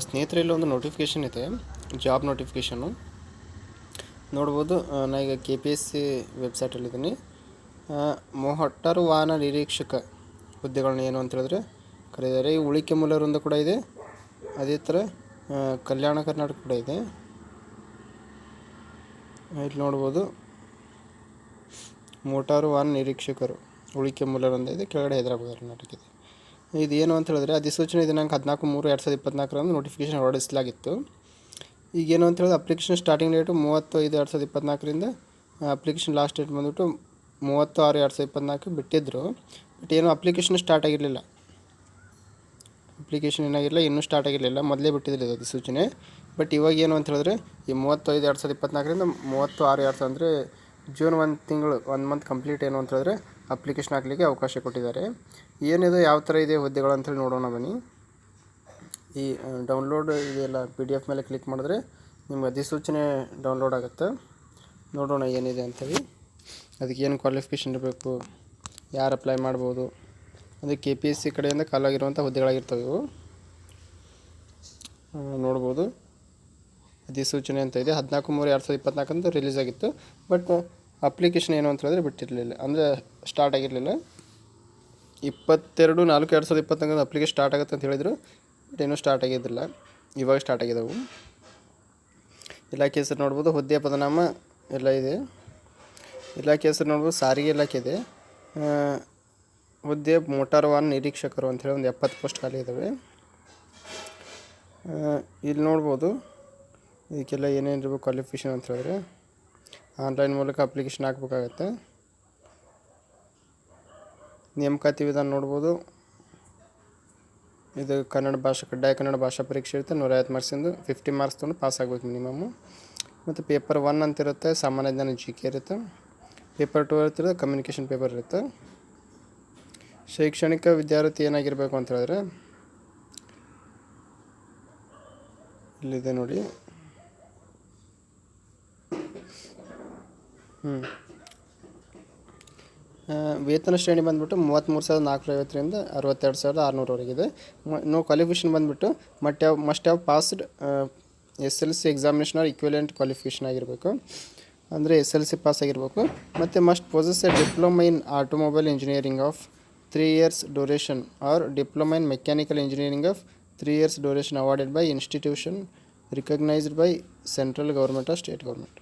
ಸ್ನೇಹಿತರೆ, ಇಲ್ಲೊಂದು ನೋಟಿಫಿಕೇಷನ್ ಇದೆ, ಜಾಬ್ ನೋಟಿಫಿಕೇಷನು ನೋಡ್ಬೋದು. ನಾ ಈಗ KPSC ವೆಬ್ಸೈಟಲ್ಲಿದ್ದೀನಿ. ಮೋಟಾರು ವಾಹನ ನಿರೀಕ್ಷಕ ಹುದ್ದೆಗಳನ್ನ ಏನು ಅಂತ ಹೇಳಿದ್ರೆ ಕರೆದಿದ್ದಾರೆ. ಈ ಉಳಿಕೆ ಮೂಲರಿಂದ ಕೂಡ ಇದೆ, ಅದೇ ಥರ ಕಲ್ಯಾಣ ಕರ್ನಾಟಕ ಕೂಡ ಇದೆ. ಇಲ್ಲಿ ನೋಡ್ಬೋದು, ಮೋಟಾರು ವಾಹನ ನಿರೀಕ್ಷಕರು ಉಳಿಕೆ ಮೂಲರಿಂದ ಇದೆ, ಕೆಳಗಡೆ ಹೈದರಾಬಾದ್ ಕರ್ನಾಟಕ ಇದೆ. ಇದು ಏನು ಅಂತ ಹೇಳಿದ್ರೆ ಅಧಿಸೂಚನೆ ದಿನಾಂಕ 14/3/2024 ನೋಟಿಫಿಕೇಷನ್ ಹೊರಡಿಸಲಾಗಿತ್ತು. ಈಗೇನು ಅಂತ ಹೇಳಿದ್ರೆ application starting date 30/5/2024 application last date ಬಂದುಬಿಟ್ಟು 30/6/2024 ಬಿಟ್ಟಿದ್ದರು. ಬಟ್ ಏನು ಅಪ್ಲಿಕೇಶನ್ ಸ್ಟಾರ್ಟ್ ಆಗಿರಲಿಲ್ಲ, ಅಪ್ಲಿಕೇಶನ್ ಏನಾಗಿರಲಿಲ್ಲ, ಇನ್ನೂ ಸ್ಟಾರ್ಟ್ ಆಗಿರಲಿಲ್ಲ, ಮೊದಲೇ ಬಿಟ್ಟಿದ್ದಿಲ್ಲ ಇದು ಅಧಿಸೂಚನೆ. ಬಟ್ ಇವಾಗ ಏನು ಅಂತ ಹೇಳಿದ್ರೆ ಈ 30/5/2024 30/6 ಅಂದರೆ ಜೂನ್ 1 ತಿಂಗಳು 1 ಮಂತ್ ಕಂಪ್ಲೀಟ್ ಏನು ಅಂತ ಹೇಳಿದ್ರೆ ಅಪ್ಲಿಕೇಶನ್ ಹಾಕಲಿಕ್ಕೆ ಅವಕಾಶ ಕೊಟ್ಟಿದ್ದಾರೆ. ಏನಿದೆ, ಯಾವ ಥರ ಇದೆ ಹುದ್ದೆಗಳು ಅಂತೇಳಿ ನೋಡೋಣ ಬನ್ನಿ. ಈ ಡೌನ್ಲೋಡ್ ಇದೆಲ್ಲ PDF ಮೇಲೆ ಕ್ಲಿಕ್ ಮಾಡಿದ್ರೆ ನಿಮ್ಗೆ ಅಧಿಸೂಚನೆ ಡೌನ್ಲೋಡ್ ಆಗುತ್ತೆ. ನೋಡೋಣ ಏನಿದೆ ಅಂಥೇಳಿ. ಅದಕ್ಕೆ ಏನು ಕ್ವಾಲಿಫಿಕೇಷನ್ ಇರಬೇಕು, ಯಾರು ಅಪ್ಲೈ ಮಾಡ್ಬೋದು, ಅದು KPSC ಕಡೆಯಿಂದ ಖಾಲಾಗಿರುವಂಥ ಹುದ್ದೆಗಳಾಗಿರ್ತವೆ ಇವು. ನೋಡ್ಬೋದು, ಅಧಿಸೂಚನೆ ಅಂತ ಇದೆ 14/3/2024 ಅಂತ ರಿಲೀಸ್ ಆಗಿತ್ತು. ಬಟ್ ಅಪ್ಲಿಕೇಶನ್ ಏನು ಅಂತ ಹೇಳಿದ್ರೆ ಬಿಟ್ಟಿರಲಿಲ್ಲ, ಅಂದರೆ ಸ್ಟಾರ್ಟ್ ಆಗಿರಲಿಲ್ಲ. 22/4/2024 ಅಪ್ಲಿಕೇಶನ್ ಸ್ಟಾರ್ಟ್ ಆಗುತ್ತೆ ಅಂತ ಹೇಳಿದರು, ಬಟ್ ಏನೂ ಸ್ಟಾರ್ಟ್ ಆಗಿದ್ದಿಲ್ಲ, ಇವಾಗ ಸ್ಟಾರ್ಟ್ ಆಗಿದ್ದವು. ಇಲಾಖೆ ಹೆಸರು ನೋಡ್ಬೋದು, ಹುದ್ದೆಯ ಪದನಾಮ ಎಲ್ಲ ಇದೆ. ಇಲಾಖೆ ಹೆಸರು ನೋಡ್ಬೋದು, ಸಾರಿಗೆ ಇಲಾಖೆ ಇದೆ. ಹುದ್ದೆ ಮೋಟಾರು ವಾಹನ ನಿರೀಕ್ಷಕರು ಅಂಥೇಳಿ ಒಂದು 70 ಪೋಸ್ಟ್ ಖಾಲಿ ಇದ್ದಾವೆ. ಇಲ್ಲಿ ನೋಡ್ಬೋದು, ಇದಕ್ಕೆಲ್ಲ ಏನೇನು ಇರಬೇಕು ಕ್ವಾಲಿಫಿಕೇಷನ್ ಅಂತ ಹೇಳಿದ್ರೆ ಆನ್ಲೈನ್ ಮೂಲಕ ಅಪ್ಲಿಕೇಶನ್ ಹಾಕ್ಬೇಕಾಗತ್ತೆ. ನೇಮಕಾತಿ ವಿಧಾನ ನೋಡ್ಬೋದು, ಇದು ಕಡ್ಡಾಯ ಕನ್ನಡ ಭಾಷಾ ಪರೀಕ್ಷೆ ಇರುತ್ತೆ. 150 ಮಾರ್ಕ್ಸಿಂದು 50 ಮಾರ್ಕ್ಸ್ ತೊಗೊಂಡು ಪಾಸ್ ಆಗಬೇಕು ಮಿನಿಮಮ್ಮು. ಮತ್ತು ಪೇಪರ್ 1 ಅಂತ ಇರುತ್ತೆ, ಸಾಮಾನ್ಯ ಜ್ಞಾನ GK ಇರುತ್ತೆ. ಪೇಪರ್ 2 ಇರ್ತಿರೋದು ಕಮ್ಯುನಿಕೇಷನ್ ಪೇಪರ್ ಇರುತ್ತೆ. ಶೈಕ್ಷಣಿಕ ವಿದ್ಯಾರ್ಥಿ ಏನಾಗಿರಬೇಕು ಅಂತ ಹೇಳಿದ್ರೆ ಇಲ್ಲಿದೆ ನೋಡಿ. ವೇತನ ಶ್ರೇಣಿ ಬಂದುಬಿಟ್ಟು 33,450ರಿಂದ 62,600ವರೆಗಿದೆ. ನೋ ಕ್ವಾಲಿಫಿಕೇಷನ್ ಬಂದುಬಿಟ್ಟು must have passed SLC examination R equivalent qualification ಆಗಿರಬೇಕು, ಅಂದರೆ SLC ಪಾಸ್ ಆಗಿರಬೇಕು. ಮತ್ತು must possess A diploma in automobile engineering of 3 years duration R diploma in mechanical engineering of 3 years duration awarded by institution recognised by central government or state government.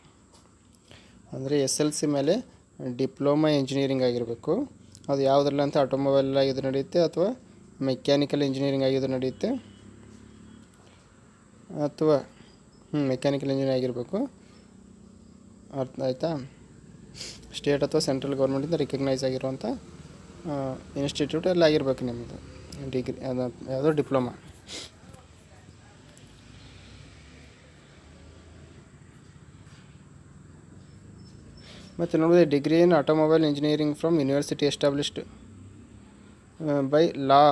ಅಂದರೆ SLC ಮೇಲೆ diploma engineering ಆಗಿರಬೇಕು. ಅದು ಯಾವುದ್ರಲ್ಲಿ ಅಂತ automobile ಆಗಿದ್ದು ನಡೆಯುತ್ತೆ, ಅಥವಾ mechanical engineering ಆಗಿದ್ದು ನಡೆಯುತ್ತೆ, ಅಥವಾ ಮೆಕ್ಯಾನಿಕಲ್ ಇಂಜಿನಿಯರಿಂಗ್ ಆಗಿರಬೇಕು. ಅರ್ಥ ಆಯಿತಾ? ಸ್ಟೇಟ್ ಅಥವಾ ಸೆಂಟ್ರಲ್ ಗೌರ್ಮೆಂಟಿಂದ ರಿಕಗ್ನೈಸ್ ಆಗಿರುವಂಥ ಇನ್ಸ್ಟಿಟ್ಯೂಟ್ ಎಲ್ಲ ಆಗಿರಬೇಕು ನಿಮ್ಮದು ಡಿಗ್ರಿ, ಯಾವುದೋ ಡಿಪ್ಲೊಮಾ. ಮತ್ತು ನೋಡಿದ್ರೆ degree in automobile engineering from university established by law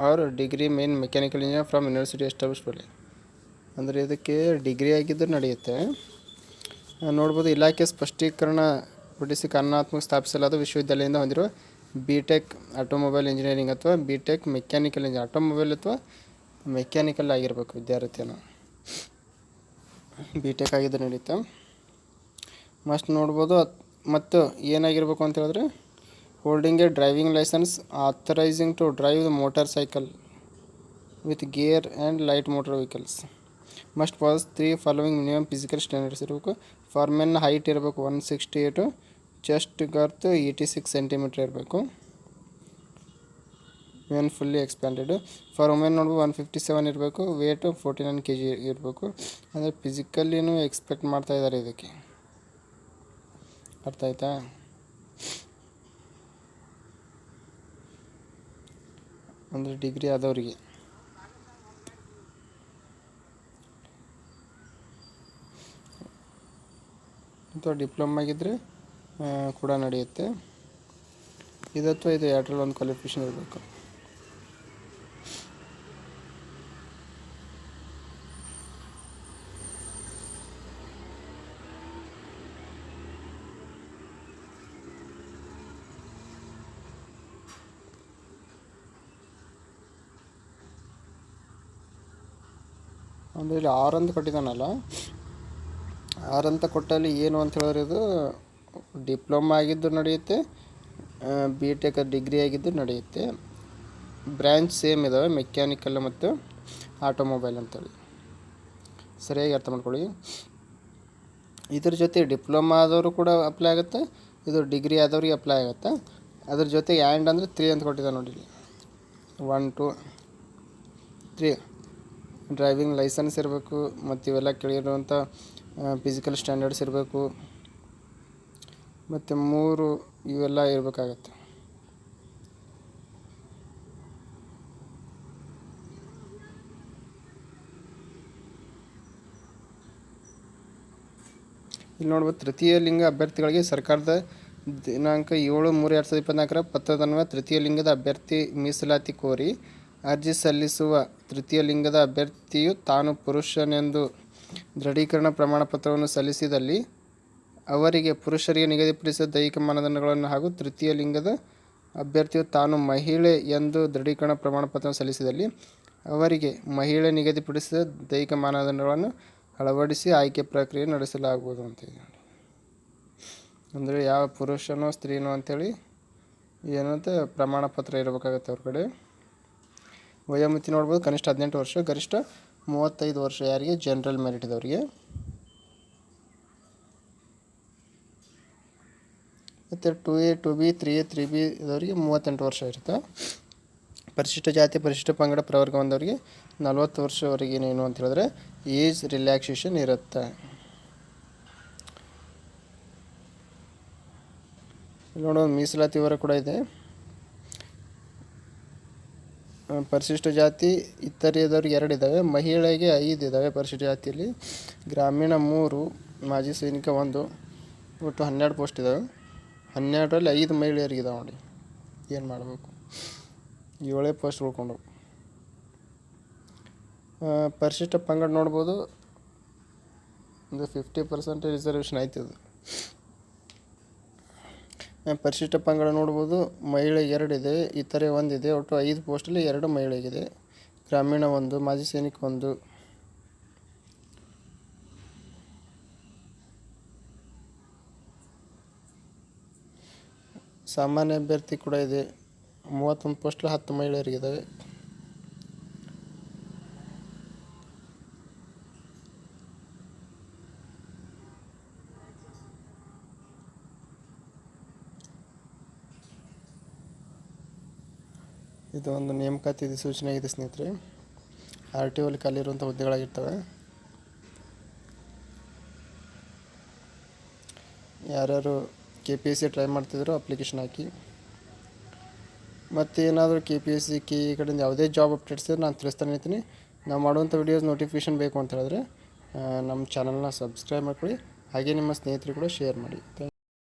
R degree main mechanical engineer from university established by, ಅಂದರೆ ಇದಕ್ಕೆ ಡಿಗ್ರಿ ಆಗಿದ್ದು ನಡೆಯುತ್ತೆ. ನೋಡ್ಬೋದು, ಇಲಾಖೆ ಸ್ಪಷ್ಟೀಕರಣ ಪಡಿಸಿ ಕಾನೂನಾತ್ಮಕ ಸ್ಥಾಪಿಸಲಾದ ವಿಶ್ವವಿದ್ಯಾಲಯದಿಂದ ಹೊಂದಿರುವ BTech ಆಟೋಮೊಬೈಲ್ ಇಂಜಿನಿಯರಿಂಗ್ ಅಥವಾ BTech ಮೆಕ್ಯಾನಿಕಲ್ ಇಂಜಿನಿಯರ್, ಆಟೋಮೊಬೈಲ್ ಅಥವಾ ಮೆಕ್ಯಾನಿಕಲ್ ಆಗಿರಬೇಕು ವಿದ್ಯಾರ್ಥಿಯನ್ನು, BTech ಆಗಿದ್ದು ನಡೀತಾ. ಮಸ್ಟ್ ನೋಡ್ಬೋದು. ಮತ್ತು ಏನಾಗಿರಬೇಕು ಅಂತ ಹೇಳಿದ್ರೆ holding a driving licence authorising to drive the motor cycle with gear and light motor vehicles. Must pass 3 following minimum physical standards ಇರಬೇಕು. ಫಾರ್ ಮೆನ್ ಹೈಟ್ ಇರಬೇಕು 168, ಚೆಸ್ಟ್ ಗರ್ತ್ 86 ಸೆಂಟಿಮೀಟ್ರ್ ಇರಬೇಕು, men fully expanded. For women ನೋಡ್ಬೋದು 157 ಇರಬೇಕು, weight 49 kg ಇರಬೇಕು. ಅಂದರೆ ಫಿಸಿಕಲ್ಲಿನೂ expect ಮಾಡ್ತಾ ಇದ್ದಾರೆ ಇದಕ್ಕೆ. ಅರ್ಥ ಆಯ್ತಾ? ಅಂದರೆ ಡಿಗ್ರಿ ಆದವರಿಗೆ. ಅಥವಾ ಡಿಪ್ಲೊಮಾ ಆಗಿದ್ದರೆ ಕೂಡ ನಡೆಯುತ್ತೆ. ಇದು ಅಥವಾ ಇದು ಎರಡರಲ್ಲಿ ಒಂದು ಕ್ವಾಲಿಫಿಕೇಷನ್ ಇರಬೇಕು. ಅಂದರೆ ಇಲ್ಲಿ 6 ಅಂತ ಕೊಟ್ಟಿದ್ದಾನಲ್ಲ, 6 ಅಂತ ಕೊಟ್ಟಲ್ಲಿ ಏನು ಅಂತ ಹೇಳಿದ್ರೆ ಇದು ಡಿಪ್ಲೊಮಾ ಆಗಿದ್ದು ನಡೆಯುತ್ತೆ, ಬಿ ಟೆಕ್ ಡಿಗ್ರಿ ಆಗಿದ್ದು ನಡೆಯುತ್ತೆ. ಬ್ರ್ಯಾಂಚ್ ಸೇಮ್ ಇದ್ದಾವೆ, ಮೆಕ್ಯಾನಿಕಲ್ ಮತ್ತು ಆಟೋಮೊಬೈಲ್ ಅಂತೇಳಿ. ಸರಿಯಾಗಿ ಅರ್ಥ ಮಾಡ್ಕೊಳ್ಳಿ. ಇದ್ರ ಜೊತೆ ಡಿಪ್ಲೊಮಾ ಆದವರು ಕೂಡ ಅಪ್ಲೈ ಆಗುತ್ತೆ, ಇದು ಡಿಗ್ರಿ ಆದವ್ರಿಗೆ ಅಪ್ಲೈ ಆಗುತ್ತೆ. ಅದ್ರ ಜೊತೆಗೆ ಆ್ಯಂಡ್ ಅಂದರೆ 3 ಅಂತ ಕೊಟ್ಟಿದ್ದಾರೆ ನೋಡಿ. 1 2 3 ಡ್ರೈವಿಂಗ್ ಲೈಸೆನ್ಸ್ ಇರಬೇಕು, ಮತ್ತು ಇವೆಲ್ಲ ಕೇಳಿರುವಂಥ ಫಿಸಿಕಲ್ ಸ್ಟ್ಯಾಂಡರ್ಡ್ಸ್ ಇರಬೇಕು, ಮತ್ತು 3 ಇವೆಲ್ಲ ಇರಬೇಕಾಗತ್ತೆ. ಇಲ್ಲಿ ನೋಡ್ಬೋದು, ತೃತೀಯ ಲಿಂಗ ಅಭ್ಯರ್ಥಿಗಳಿಗೆ ಸರ್ಕಾರದ ದಿನಾಂಕ 7/3/2024 ಪತ್ರದನ್ವಯ ತೃತೀಯ ಲಿಂಗದ ಅಭ್ಯರ್ಥಿ ಮೀಸಲಾತಿ ಕೋರಿ ಅರ್ಜಿ ಸಲ್ಲಿಸುವ ತೃತೀಯ ಲಿಂಗದ ಅಭ್ಯರ್ಥಿಯು ತಾನು ಪುರುಷನೆಂದು ದೃಢೀಕರಣ ಪ್ರಮಾಣಪತ್ರವನ್ನು ಸಲ್ಲಿಸಿದಲ್ಲಿ ಅವರಿಗೆ ಪುರುಷರಿಗೆ ನಿಗದಿಪಡಿಸಿದ ದೈಹಿಕ ಮಾನದಂಡಗಳನ್ನು ಹಾಗೂ ತೃತೀಯ ಲಿಂಗದ ಅಭ್ಯರ್ಥಿಯು ತಾನು ಮಹಿಳೆ ಎಂದು ದೃಢೀಕರಣ ಪ್ರಮಾಣಪತ್ರವನ್ನು ಸಲ್ಲಿಸಿದಲ್ಲಿ ಅವರಿಗೆ ಮಹಿಳೆ ನಿಗದಿಪಡಿಸಿದ ದೈಹಿಕ ಮಾನದಂಡಗಳನ್ನು ಅಳವಡಿಸಿ ಆಯ್ಕೆ ಪ್ರಕ್ರಿಯೆ ನಡೆಸಲಾಗುವುದು ಅಂತೇಳಿ. ಅಂದರೆ ಯಾವ ಪುರುಷನೋ ಸ್ತ್ರೀನೋ ಅಂಥೇಳಿ ಏನಂತ ಪ್ರಮಾಣ ಪತ್ರ ಇರಬೇಕಾಗತ್ತೆ ಅವ್ರ ಕಡೆ. ವಯೋಮಿತಿ ನೋಡ್ಬೋದು, ಕನಿಷ್ಠ 18 ವರ್ಷ, ಗರಿಷ್ಠ 35 ವರ್ಷ. ಯಾರಿಗೆ? ಜನರಲ್ ಮೆರಿಟ್ ಇದ್ದವರಿಗೆ. ಮತ್ತು 2A 2B 3A 3B ಇದವರಿಗೆ 38 ವರ್ಷ ಇರುತ್ತೆ. ಪರಿಶಿಷ್ಟ ಜಾತಿ ಪರಿಶಿಷ್ಟ ಪಂಗಡ ಪ್ರವರ್ಗ ಹೊಂದವರಿಗೆ 40 ವರ್ಷವರೆಗೆ ಏನು ಅಂತ ಹೇಳಿದ್ರೆ ಏಜ್ ರಿಲ್ಯಾಕ್ಸೇಷನ್ ಇರುತ್ತೆ. ನೋಡೋ ಮೀಸಲಾತಿ ವಿವರ ಕೂಡ ಇದೆ. ಪರಿಶಿಷ್ಟ ಜಾತಿ ಇತರೆದವ್ರಿಗೆ 2 ಇದ್ದಾವೆ, ಮಹಿಳೆಗೆ 5 ಇದ್ದಾವೆ ಪರಿಶಿಷ್ಟ ಜಾತಿಯಲ್ಲಿ. ಗ್ರಾಮೀಣ 3, ಮಾಜಿ ಸೈನಿಕ 1, ಒಟ್ಟು 12 ಪೋಸ್ಟ್ ಇದ್ದಾವೆ. 12ರಲ್ಲಿ 5 ಮಹಿಳೆಯರಿಗಿದಾವೆ ನೋಡಿ. ಏನು ಮಾಡಬೇಕು? 7 ಪೋಸ್ಟ್ ಉಳ್ಕೊಂಡು. ಪರಿಶಿಷ್ಟ ಪಂಗಡ ನೋಡ್ಬೋದು, ಒಂದು 50% ರಿಸರ್ವೇಷನ್ ಆಯ್ತದೆ. ಪರಿಶಿಷ್ಟ ಪಂಗಡ ನೋಡ್ಬೋದು, ಮಹಿಳೆ 2 ಇದೆ, ಇತರೆ 1 ಇದೆ, ಒಟ್ಟು 5 ಪೋಸ್ಟಲ್ಲಿ 2 ಮಹಿಳೆಗಿದೆ. ಗ್ರಾಮೀಣ 1, ಮಾಜಿ ಸೈನಿಕ 1. ಸಾಮಾನ್ಯ ಅಭ್ಯರ್ಥಿ ಕೂಡ ಇದೆ, 31 ಪೋಸ್ಟಲ್ಲಿ 10 ಮಹಿಳೆಯರಿಗಿದ್ದಾವೆ. ಇದು ಒಂದು ನೇಮಕಾತಿ ಸೂಚನೆ ಆಗಿದೆ ಸ್ನೇಹಿತರೆ. RTO ಅಲ್ಲಿ ಖಾಲಿರುವಂಥ ಹುದ್ದೆಗಳಾಗಿರ್ತವೆ. ಯಾರ್ಯಾರು KPSC ಟ್ರೈ ಮಾಡ್ತಿದ್ರು ಅಪ್ಲಿಕೇಶನ್ ಹಾಕಿ. ಮತ್ತು ಏನಾದರೂ KPSC ಈ ಕಡೆಯಿಂದ ಯಾವುದೇ ಜಾಬ್ ಅಪ್ಡೇಟ್ಸ್ ಇದ್ದರೆ ನಾನು ತಿಳಿಸ್ತಾನೆ ಇರ್ತೀನಿ. ನಾವು ಮಾಡುವಂಥ ವೀಡಿಯೋಸ್ ನೋಟಿಫಿಕೇಷನ್ ಬೇಕು ಅಂತ ಹೇಳಿದ್ರೆ ನಮ್ಮ ಚಾನಲ್ನ ಸಬ್ಸ್ಕ್ರೈಬ್ ಮಾಡ್ಕೊಳ್ಳಿ, ಹಾಗೆ ನಿಮ್ಮ ಸ್ನೇಹಿತರು ಕೂಡ ಶೇರ್ ಮಾಡಿ.